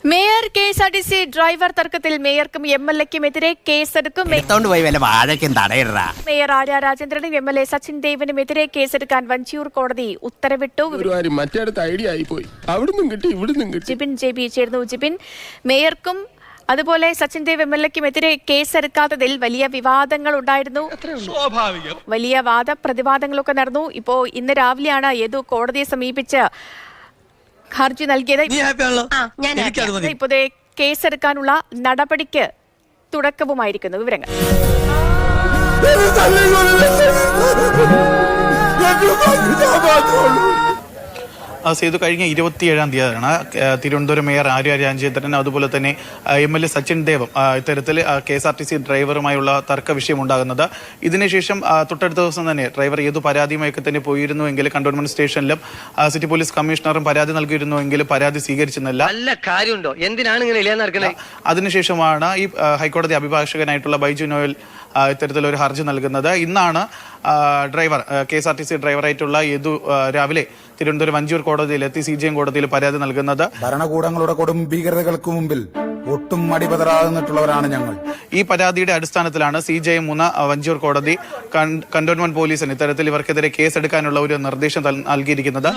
Mayor KSRTC driver തർക്കത്തിൽ മേയർക്കും MLAക്കും എതിരെ കേസെടുക്കും. Mayor Arya രാജേന്ദ്രനും MLA Sachin ദേവിനും എതിരെ കേസെടുക്കാൻ വഞ്ചിയൂർ കോടതി ഉത്തരവിട്ടു. ജിബിൻ JB ചേർന്നു. ജിബിൻ, മേയർക്കും അതുപോലെ സച്ചിൻ ദേവ് MLAക്കും എതിരെ കേസെടുക്കാത്തതിൽ വലിയ വിവാദങ്ങൾ ഉണ്ടായിരുന്നു. വലിയ വാദപ്രതിവാദങ്ങളൊക്കെ നടന്നു. ഇപ്പോ ഇന്ന് രാവിലെയാണ് ഏതോ കോടതിയെ സമീപിച്ച് ഹർജി നൽകിയത്. ഇപ്പോൾ കേസെടുക്കാനുള്ള നടപടിക്ക് തുടക്കവുമായിരിക്കുന്നു. വിവരങ്ങൾ സേതു കഴിഞ്ഞ 27-ാം തീയതിയാണ് തിരുവനന്തപുരം മേയർ ആര്യ രാജേന്ദ്രൻ അതുപോലെ തന്നെ MLA സച്ചിൻ ദേവും ഇത്തരത്തിൽ KSRTC ഡ്രൈവറുമായുള്ള തർക്ക വിഷയമുണ്ടാകുന്നത്. ഇതിനുശേഷം തൊട്ടടുത്ത ദിവസം തന്നെ ഡ്രൈവർ ഏതു പരാതിയുമൊക്കെ തന്നെ പോയിരുന്നുവെങ്കിൽ കണ്ടോൺമെന്റ് സ്റ്റേഷനിലും സിറ്റി പോലീസ് കമ്മീഷണറും പരാതി നൽകിയിരുന്നുവെങ്കിലും പരാതി സ്വീകരിച്ചിരുന്നില്ല. അതിനുശേഷമാണ് ഈ ഹൈക്കോടതി അഭിഭാഷകനായിട്ടുള്ള ബൈജു നോയൽ ഇത്തരത്തിലൊരു ഹർജി നൽകുന്നത്. ഇന്നാണ് ഡ്രൈവർ KSRTC ഡ്രൈവറായിട്ടുള്ള യദു രാവിലെ തിരുവനന്തപുരം വഞ്ചിയൂർ കോടതിയിലെത്തി CJM കോടതിയിൽ പരാതി നൽകുന്നത്. ഭരണകൂടങ്ങളുടെ കൊടും ഭീകരതകൾക്ക് മുമ്പിൽ ഒട്ടും മടിപതറാകുന്നിട്ടുള്ളവരാണ് ഞങ്ങൾ. ഈ പരാതിയുടെ അടിസ്ഥാനത്തിലാണ് CJM 3 വഞ്ചിയൂർ കോടതി കന്റോൺമെന്റ് പോലീസിന് ഇത്തരത്തിൽ ഇവർക്കെതിരെ കേസെടുക്കാനുള്ള ഒരു നിർദ്ദേശം നൽകിയിരിക്കുന്നത്.